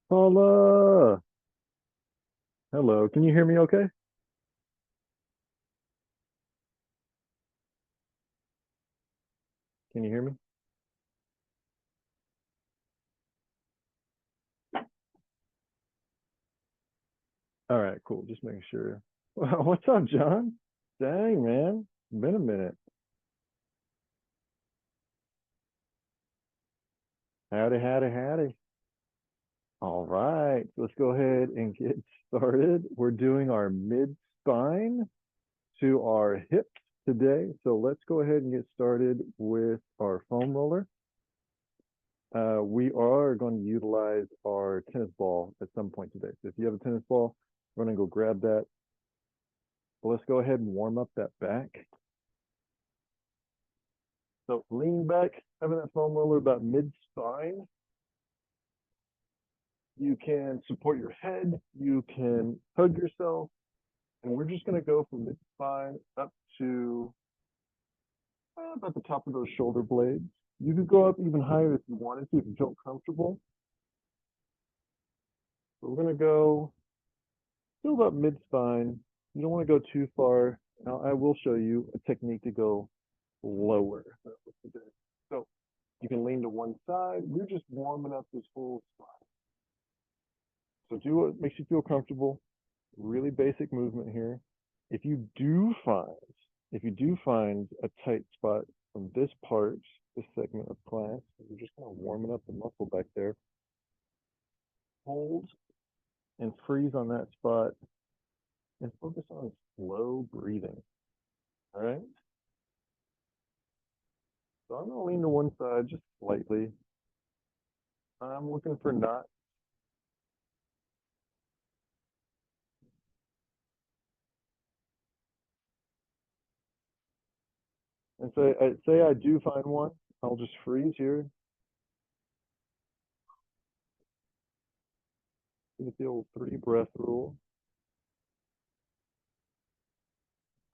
Paula, hello. Can you hear me okay? Can you hear me? All right, cool. Just making sure. What's up, John? Dang, man. Been a minute. Howdy, howdy, howdy. All right, let's go ahead and get started. We're doing our mid spine to our hips today. So let's go ahead and get started with our foam roller. We are going to utilize our tennis ball at some point today. So if you have a tennis ball, we're going to go grab that. Well, let's go ahead and warm up that back. So lean back, having that foam roller about mid spine. You can support your head, you can hug yourself, and we're just going to go from mid spine up to about the top of those shoulder blades. You could go up even higher if you wanted to, if you feel comfortable. But we're going to go still about mid spine. You don't want to go too far. Now, I will show you a technique to go lower. So you can lean to one side. We're just warming up this whole spine. So do what makes you feel comfortable. Really basic movement here. If you do find, if you do find a tight spot from this part, this segment of class, you're just kind of warming up the muscle back there. Hold and freeze on that spot and focus on slow breathing. All right. So I'm going to lean to one side just slightly. I'm looking for not. And say I do find one, I'll just freeze here. With the old 3 breath rule.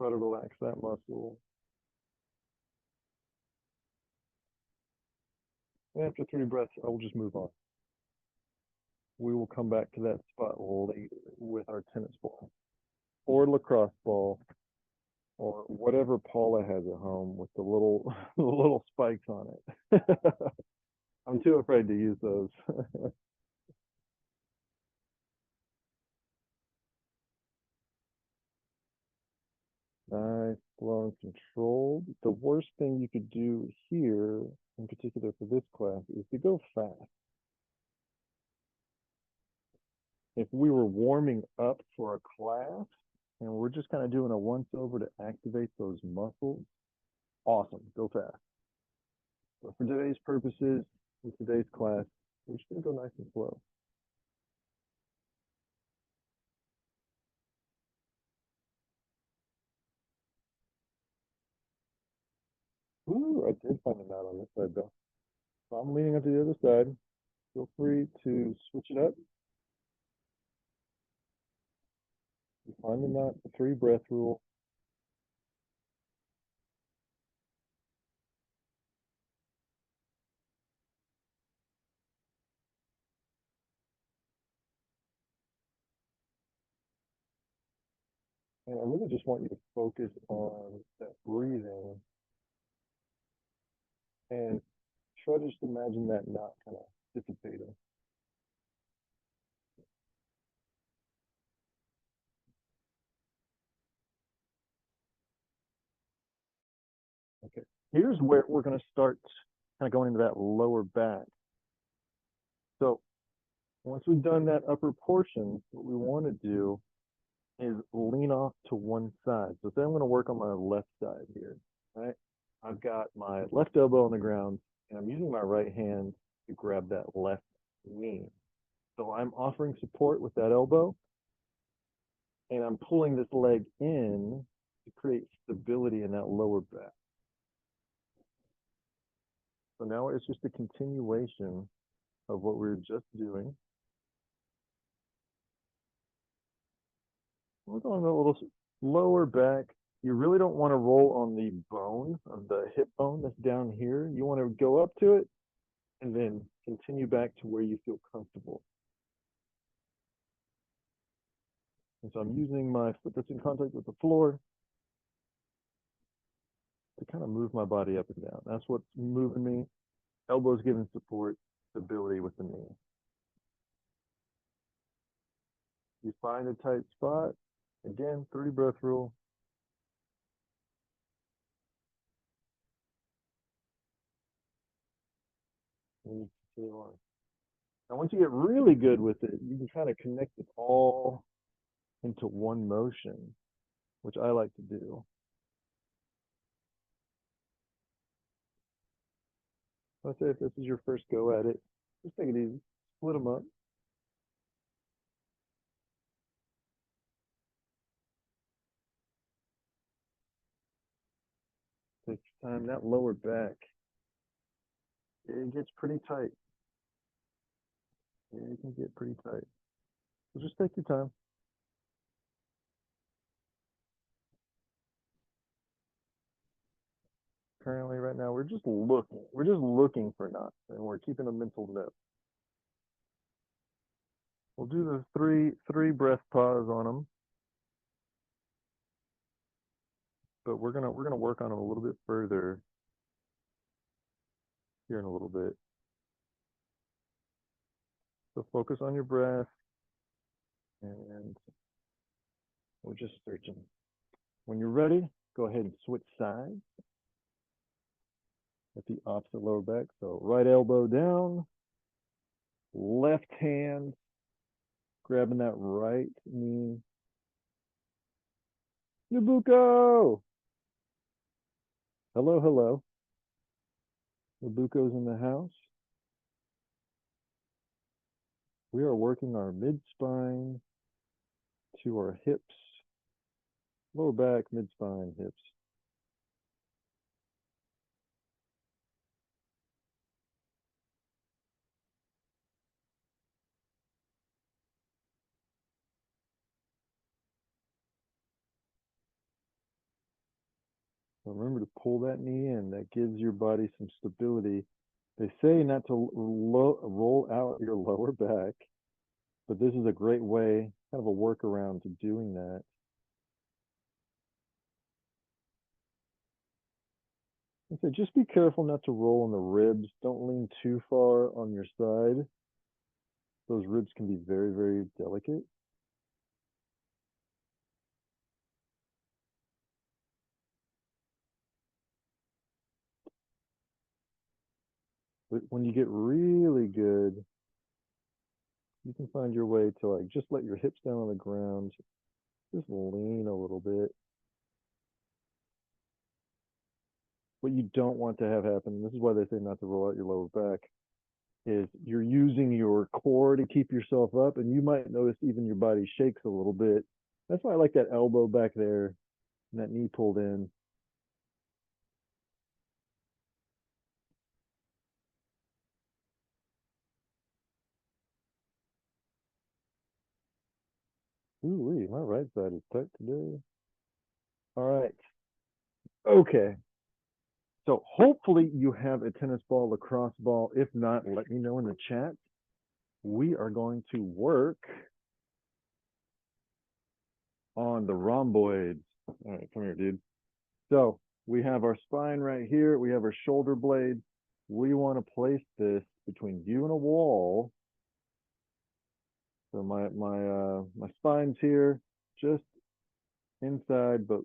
Try to relax that muscle. And after 3 breaths, I will just move on. We will come back to that spot later with our tennis ball or lacrosse ball or whatever Paula has at home with the little the little spikes on it. I'm too afraid to use those. Nice, slow and controlled. The worst thing you could do here, in particular for this class, is to go fast. If we were warming up for a class and we're just kind of doing a once over to activate those muscles, awesome, go fast. But for today's purposes, in today's class, we're just going to go nice and slow. Ooh, I did find a knot on this side though. So I'm leaning up to the other side. Feel free to switch it up. You find the knot, the 3 breath rule. And I really just want you to focus on that breathing and try to just imagine that knot kind of dissipating. Okay. Here's where we're going to start kind of going into that lower back. So once we've done that upper portion, what we want to do is lean off to one side. So say I'm going to work on my left side here, right? I've got my left elbow on the ground and I'm using my right hand to grab that left knee. So I'm offering support with that elbow and I'm pulling this leg in to create stability in that lower back. So now it's just a continuation of what we were just doing. We're going a little lower back. You really don't want to roll on the bone of the hip bone that's down here. You want to go up to it and then continue back to where you feel comfortable. And so I'm using my foot that's in contact with the floor to kind of move my body up and down. That's what's moving me. Elbows giving support, stability with the knee. You find a tight spot. Again, 3 breath rule. And once you get really good with it, you can kind of connect it all into one motion, which I like to do. Let's say if this is your first go at it, just take it easy, split them up. Take your time. That lower back, it gets pretty tight. It can get pretty tight. So just take your time. Currently, right now, we're just looking. We're just looking for knots, and we're keeping a mental note. We'll do the three breath pause on them, but we're gonna work on them a little bit further here in a little bit. So focus on your breath, and we're just searching. When you're ready, go ahead and switch sides at the opposite lower back. So right elbow down, left hand grabbing that right knee. Nabucco! Hello, hello. Nabucco's in the house. We are working our mid-spine to our hips, lower back, mid-spine, hips. So remember to pull that knee in. That gives your body some stability. They say not to roll out your lower back, but this is a great way, kind of a workaround to doing that. And so just be careful not to roll in the ribs. Don't lean too far on your side. Those ribs can be very, very delicate. But when you get really good, you can find your way to like just let your hips down on the ground. Just lean a little bit. What you don't want to have happen, this is why they say not to roll out your lower back, is you're using your core to keep yourself up, and you might notice even your body shakes a little bit. That's why I like that elbow back there and that knee pulled in. Ooh, my right side is tight today. All right. Okay. So hopefully you have a tennis ball, lacrosse ball. If not, let me know in the chat. We are going to work on the rhomboids. All right, come here, dude. So we have our spine right here. We have our shoulder blade. We want to place this between you and a wall. So my spine's here, just inside, but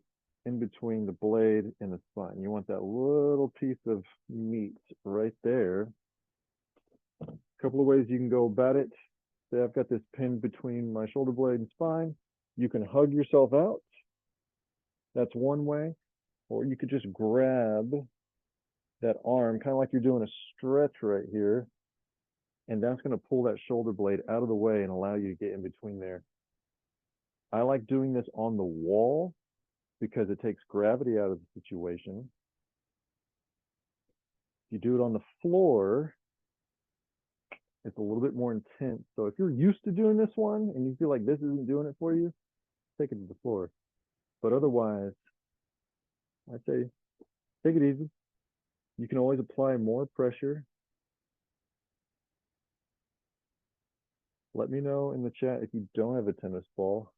in between the blade and the spine. You want that little piece of meat right there. A couple of ways you can go about it. Say I've got this pinned between my shoulder blade and spine. You can hug yourself out. That's one way. Or you could just grab that arm, kind of like you're doing a stretch right here. And that's going to pull that shoulder blade out of the way and allow you to get in between there. I like doing this on the wall because it takes gravity out of the situation. If you do it on the floor, it's a little bit more intense. So if you're used to doing this one and you feel like this isn't doing it for you, take it to the floor. But otherwise, I'd say take it easy. You can always apply more pressure. Let me know in the chat if you don't have a tennis ball.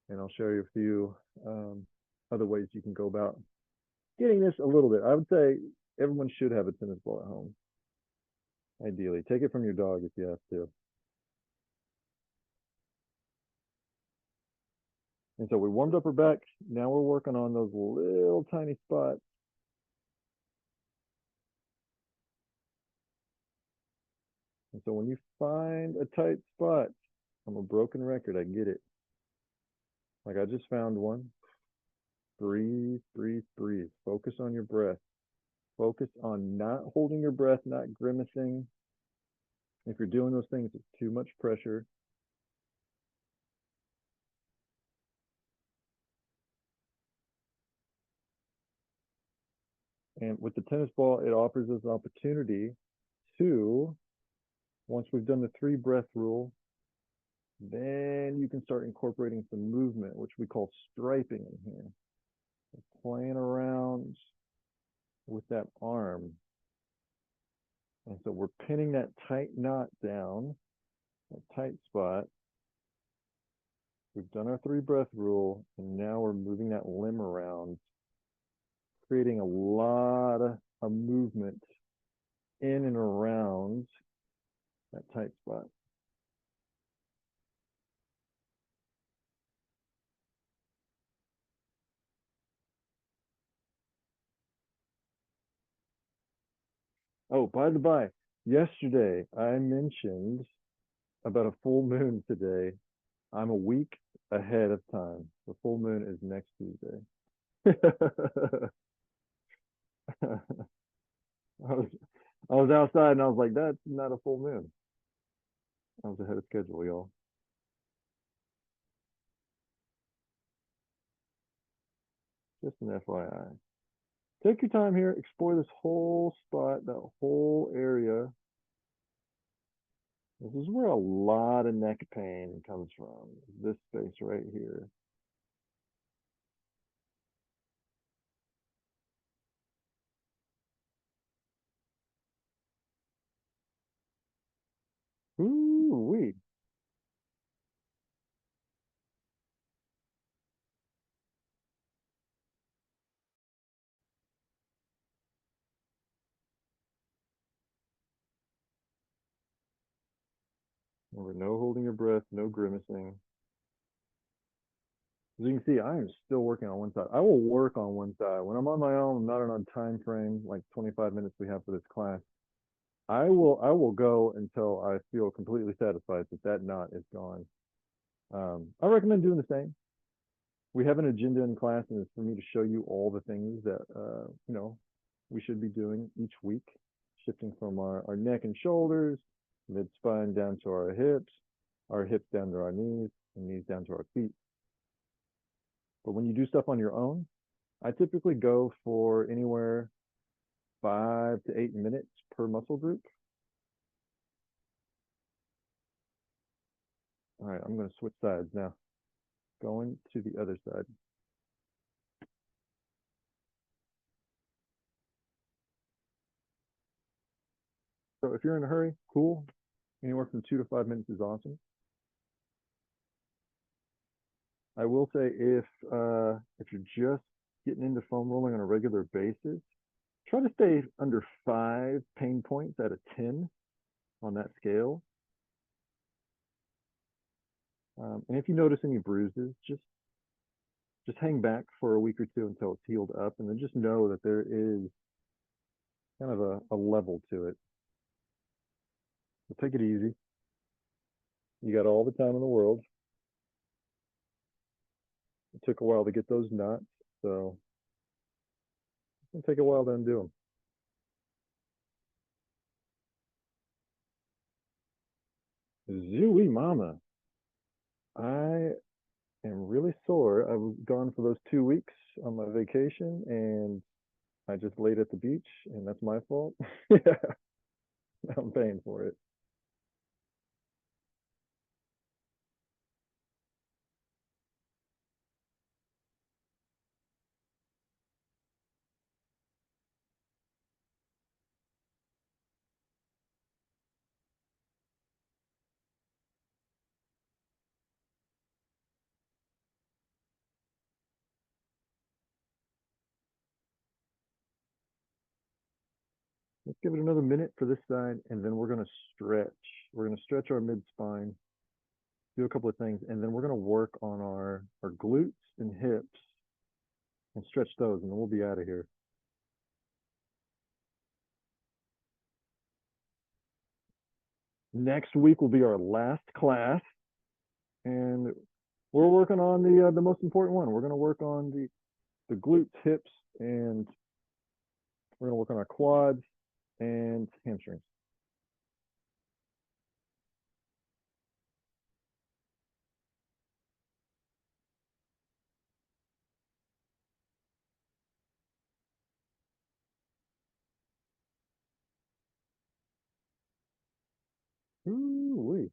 and I'll show you a few other ways you can go about getting this a little bit. I would say everyone should have a tennis ball at home. Ideally, take it from your dog if you have to. And so we warmed up our back. Now we're working on those little tiny spots. And so when you find a tight spot, I'm a broken record. I get it. Like I just found one. Breathe, breathe, breathe. Focus on your breath. Focus on not holding your breath, not grimacing. If you're doing those things, it's too much pressure. And with the tennis ball, it offers us an opportunity to, once we've done the 3 breath rule, then you can start incorporating some movement, which we call striping in here. Playing around with that arm. And so we're pinning that tight knot down, that tight spot. We've done our 3 breath rule, and now we're moving that limb around, creating a lot of movement in and around that tight spot. Oh, by the by, yesterday I mentioned about a full moon today. I'm a week ahead of time. The full moon is next Tuesday. I was I was outside and I was like, that's not a full moon. I was ahead of schedule, y'all. Just an FYI. Take your time here, explore this whole spot, that whole area. This is where a lot of neck pain comes from. This space right here. Ooh, wee. Remember, no holding your breath, no grimacing. As you can see, I am still working on one side. I will work on one side. When I'm on my own, I'm not on a time frame, like 25 minutes we have for this class. I will go until I feel completely satisfied that that knot is gone. I recommend doing the same. We have an agenda in class, and it's for me to show you all the things that we should be doing each week, shifting from our neck and shoulders, mid spine down to our hips down to our knees, and knees down to our feet. But when you do stuff on your own, I typically go for anywhere 5 to 8 minutes per muscle group. All right, I'm going to switch sides now. Going to the other side. So if you're in a hurry, cool. Anywhere from 2 to 5 minutes is awesome. I will say if you're just getting into foam rolling on a regular basis, try to stay under 5 pain points out of 10 on that scale. And if you notice any bruises, just hang back for a week or two until it's healed up, and then just know that there is kind of a level to it. So take it easy. You got all the time in the world. It took a while to get those knots, so it'll take a while to undo them. Zooey mama. I am really sore. I was gone for those 2 weeks on my vacation, and I just laid at the beach, and that's my fault. Yeah, I'm paying for it. Let's give it another minute for this side, and then we're going to stretch. We're going to stretch our mid spine, do a couple of things, and then we're going to work on our glutes and hips and stretch those, and then we'll be out of here. Next week will be our last class, and we're working on the most important one. We're going to work on the glutes, hips, and we're going to work on our quads and hamstrings. Ooh-wee.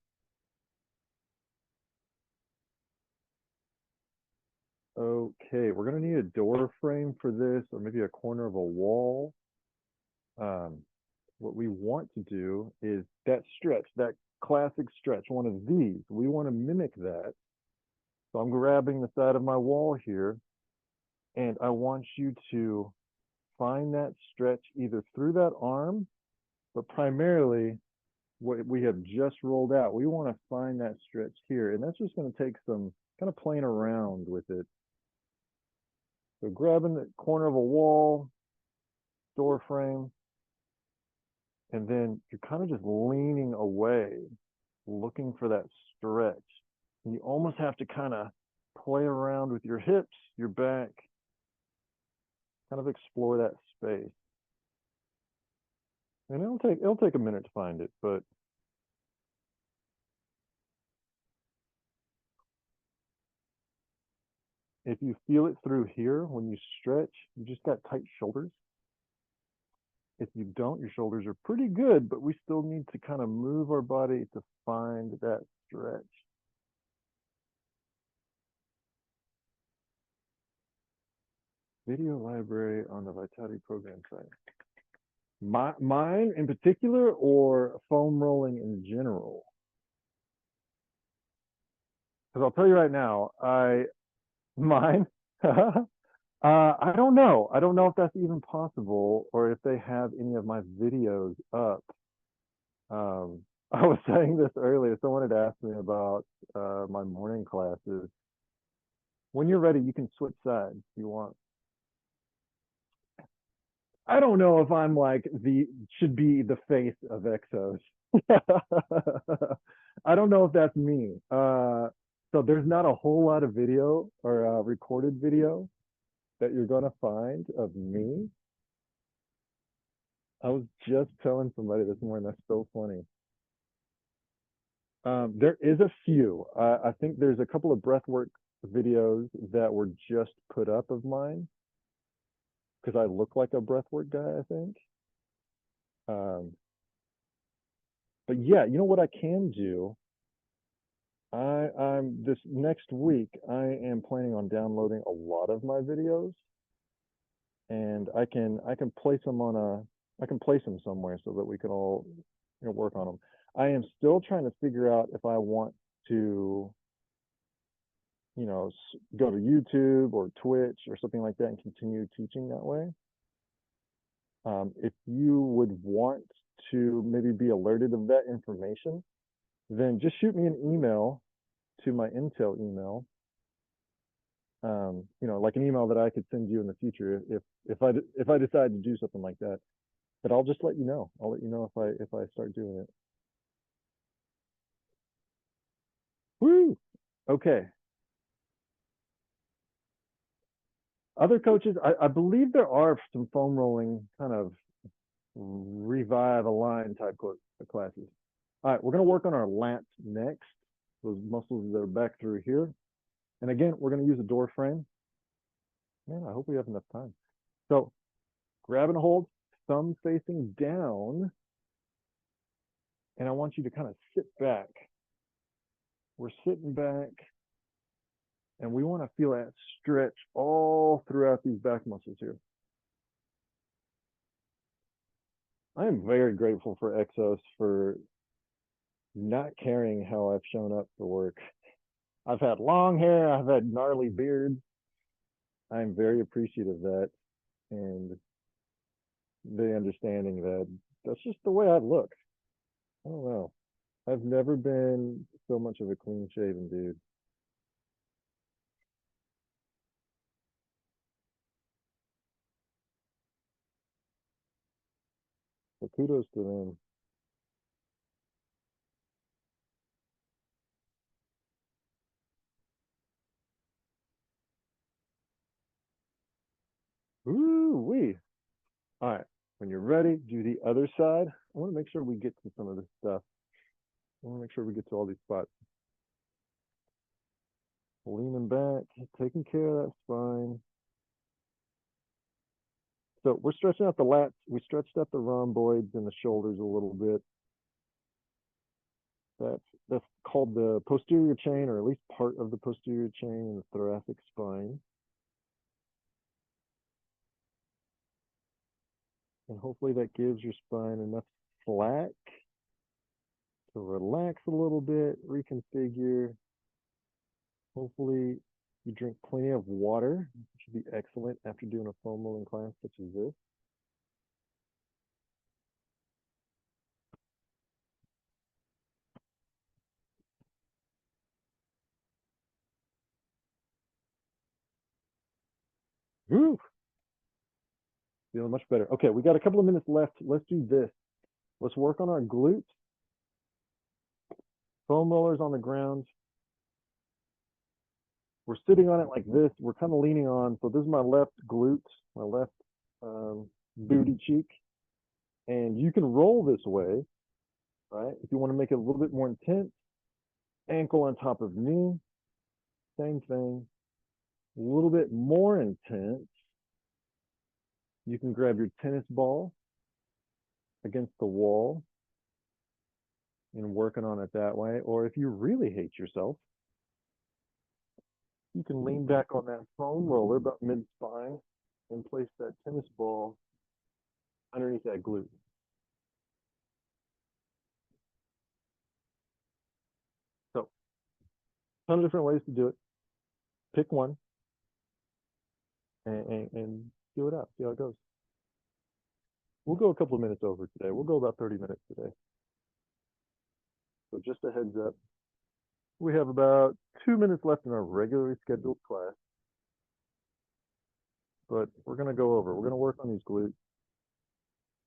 Okay, we're gonna need a door frame for this, or maybe a corner of a wall. What we want to do is that stretch, that classic stretch, one of these. We want to mimic that. So I'm grabbing the side of my wall here, and I want you to find that stretch either through that arm, but primarily what we have just rolled out. We want to find that stretch here, and that's just going to take some kind of playing around with it. So grabbing the corner of a wall, door frame, and then you're kind of just leaning away, looking for that stretch. And you almost have to kind of play around with your hips, your back, kind of explore that space. And it'll take a minute to find it, but if you feel it through here when you stretch, you just got tight shoulders. If you don't, your shoulders are pretty good, but we still need to kind of move our body to find that stretch. Video library on the Vitality program site. Mine in particular, or foam rolling in general? Because I'll tell you right now, mine. I don't know. I don't know if that's even possible, or if they have any of my videos up. I was saying this earlier. Someone had asked me about my morning classes. When you're ready, you can switch sides if you want. I don't know if I'm like should be the face of Exos. I don't know if that's me. So there's not a whole lot of video or recorded video that you're gonna find of me. I was just telling somebody this morning, that's so funny. There is a few. I think there's a couple of breathwork videos that were just put up of mine because I look like a breathwork guy, I think. But yeah, you know what I can do? I'm this next week, I am planning on downloading a lot of my videos, and I can place them I can place them somewhere so that we can all work on them. I am still trying to figure out if I want to go to YouTube or Twitch or something like that and continue teaching that way. If you would want to maybe be alerted of that information, then just shoot me an email to my Intel email. Like an email that I could send you in the future if I decide to do something like that. But I'll just let you know. I'll let you know if I start doing it. Woo! Okay. Other coaches, I believe there are some foam rolling kind of revive align type classes. All right, we're going to work on our lats next. Those muscles that are back through here. And again, we're going to use a door frame. Man, I hope we have enough time. So grab and hold, thumb facing down. And I want you to kind of sit back. We're sitting back. And we want to feel that stretch all throughout these back muscles here. I am very grateful for Exos for not caring how I've shown up for work. I've had long hair, I've had gnarly beards. I'm very appreciative of that. And the understanding that that's just the way I look. I don't know. I've never been so much of a clean shaven dude. So kudos to them. Ooh wee. All right. When you're ready, do the other side. I want to make sure we get to some of this stuff. I want to make sure we get to all these spots. Leaning back, taking care of that spine. So we're stretching out the lats. We stretched out the rhomboids and the shoulders a little bit. That's called the posterior chain, or at least part of the posterior chain in the thoracic spine. And hopefully that gives your spine enough slack to relax a little bit, reconfigure. Hopefully you drink plenty of water, which should be excellent after doing a foam rolling class such as this. Woo! Feeling much better. Okay, we got a couple of minutes left. Let's do this. Let's work on our glutes. Foam rollers on the ground. We're sitting on it like this. We're kind of leaning on. So this is my left glute, my left booty cheek. And you can roll this way, right? If you want to make it a little bit more intense, ankle on top of knee, same thing. A little bit more intense. You can grab your tennis ball against the wall and working on it that way. Or if you really hate yourself, you can lean back on that foam roller about mid-spine and place that tennis ball underneath that glute. So, ton of different ways to do it. Pick one and do it out. See how it goes. We'll go a couple of minutes over today. We'll go about 30 minutes today. So just a heads up, we have about 2 minutes left in our regularly scheduled class. But we're going to go over. We're going to work on these glutes.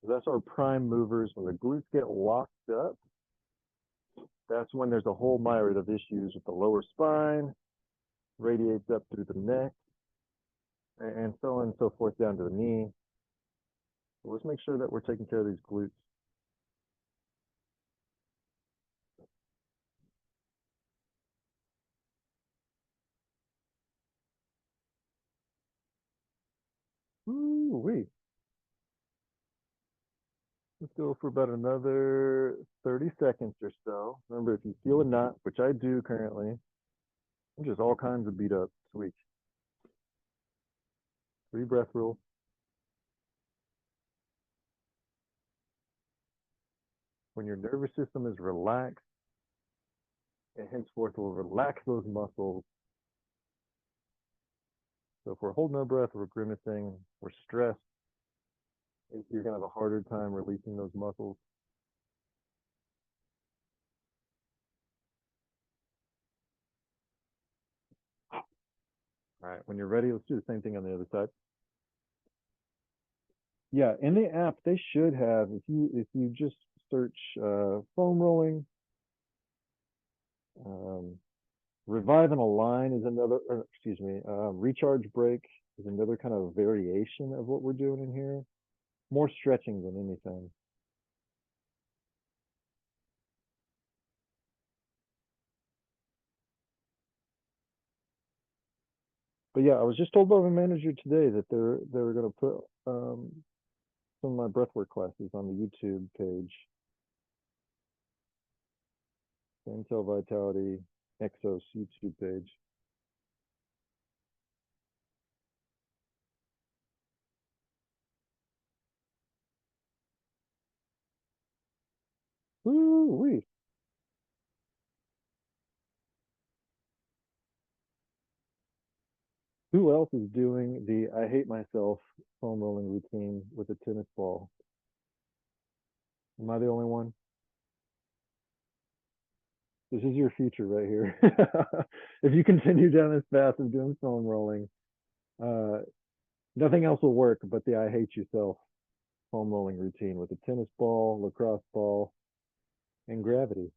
That's our prime movers. When the glutes get locked up, that's when there's a whole myriad of issues with the lower spine, radiates up through the neck, and so on and so forth down to the knee. So let's make sure that we're taking care of these glutes. Ooh wee. Let's go for about another 30 seconds or so. Remember, if you feel a knot, which I do currently, I'm just all kinds of beat up. Sweet. 3 breath rule. When your nervous system is relaxed, and henceforth will relax those muscles. So if we're holding our breath, we're grimacing, we're stressed, you're going to have a harder time releasing those muscles. All right, when you're ready, let's do the same thing on the other side. Yeah, in the app, they should have, if you just search foam rolling, revive and align is another, or excuse me, recharge break is another kind of variation of what we're doing in here. More stretching than anything. But yeah, I was just told by my manager today that they're going to put some of my breathwork classes on the YouTube page. Intel Vitality Exos YouTube page. Woo wee. Who else is doing the I hate myself foam rolling routine with a tennis ball? Am I the only one? This is your future right here. If you continue down this path of doing foam rolling, uh, nothing else will work but the I hate yourself foam rolling routine with a tennis ball, lacrosse ball, and gravity.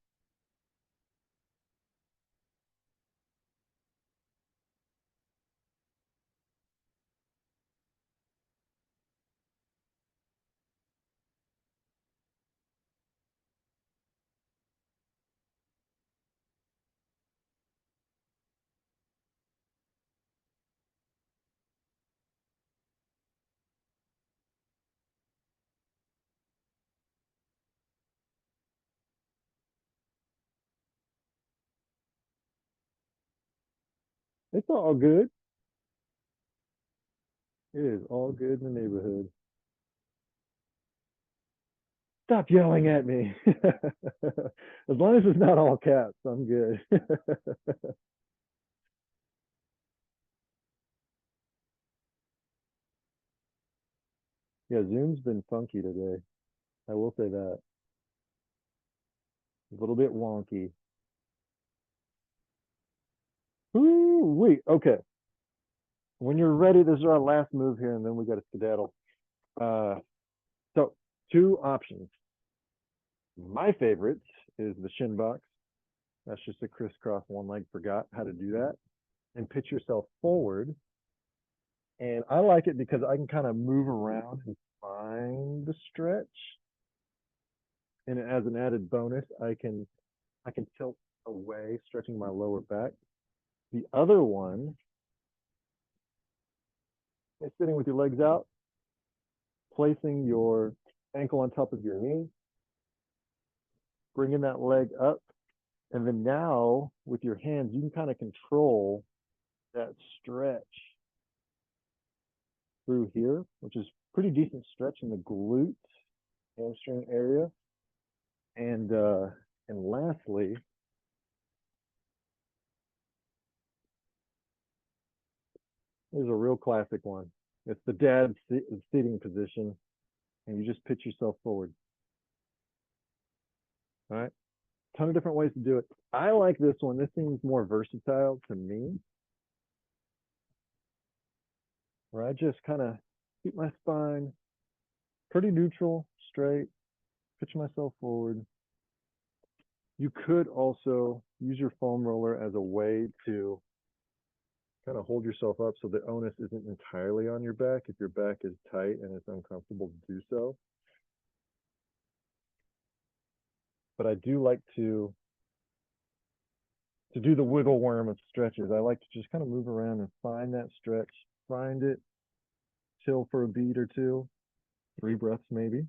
It's all good. It is all good in the neighborhood. Stop yelling at me. As long as it's not all caps, I'm good. Yeah, Zoom's been funky today. I will say that. A little bit wonky. Ooh, wait, okay. When you're ready, this is our last move here, and then we got to skedaddle. Uh, so two options. My favorite is the shin box. That's just a crisscross one leg. Forgot how to do that. And pitch yourself forward. And I like it because I can kind of move around and find the stretch. And as an added bonus, I can tilt away, stretching my lower back. The other one is sitting with your legs out, placing your ankle on top of your knee, bringing that leg up, and then now with your hands, you can kind of control that stretch through here, which is pretty decent stretch in the glute, hamstring area. And lastly, there's a real classic one. It's the dad sitting position, and you just pitch yourself forward. All right. Ton of different ways to do it. I like this one. This seems more versatile to me, where I just kind of keep my spine pretty neutral, straight, pitch myself forward. You could also use your foam roller as a way to kind of hold yourself up so the onus isn't entirely on your back if your back is tight and it's uncomfortable to do so. But I do like to do the wiggle worm of stretches. I like to just kind of move around and find that stretch, find it, chill for a beat or two, 3 breaths maybe,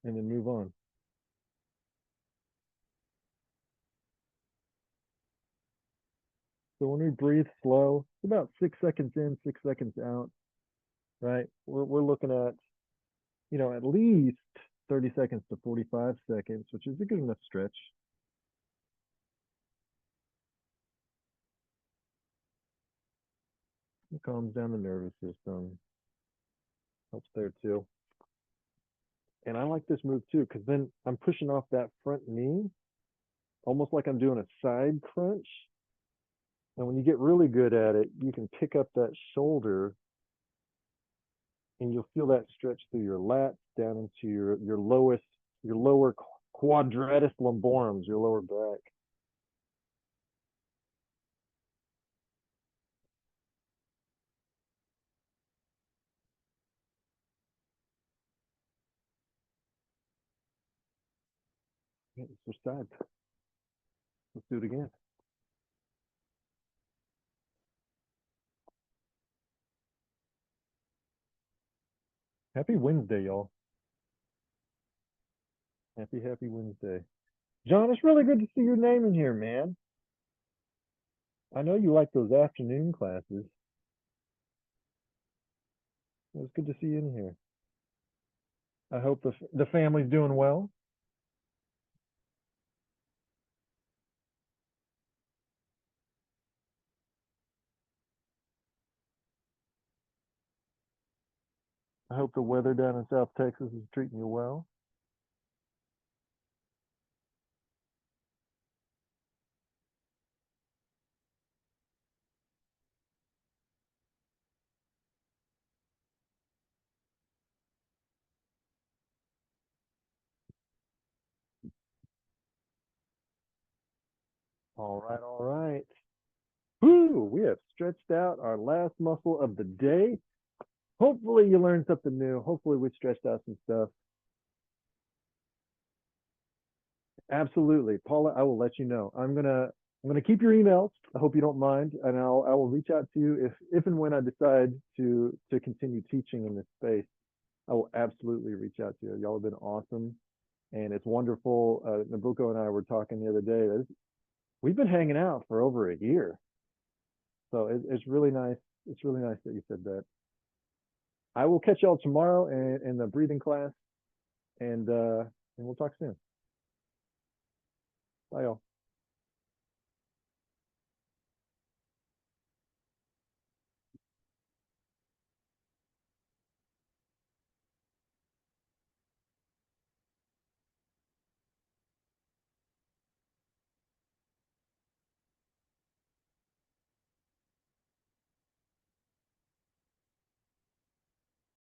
and then move on. So when we breathe slow, it's about 6 seconds in, 6 seconds out, right? We're looking at, at least 30 seconds to 45 seconds, which is a good enough stretch. It calms down the nervous system, helps there too. And I like this move too, because then I'm pushing off that front knee, almost like I'm doing a side crunch. And when you get really good at it, you can pick up that shoulder and you'll feel that stretch through your lats down into your lower quadratus lumborums, your lower back. Yeah, switch sides. Let's do it again. Happy Wednesday, y'all. Happy Wednesday. John, it's really good to see your name in here, man. I know you like those afternoon classes. It's good to see you in here. I hope the family's doing well. I hope the weather down in South Texas is treating you well. All right, all right. Woo, we have stretched out our last muscle of the day. Hopefully you learned something new. Hopefully we stretched out some stuff. Absolutely. Paula, I will let you know. I'm gonna keep your emails. I hope you don't mind, and I will reach out to you if and when I decide to continue teaching in this space. I will absolutely reach out to you. Y'all have been awesome, and it's wonderful. Nabucco and I were talking the other day. We've been hanging out for over a year, so it's really nice. It's really nice that you said that. I will catch y'all tomorrow in the breathing class, and we'll talk soon. Bye, y'all.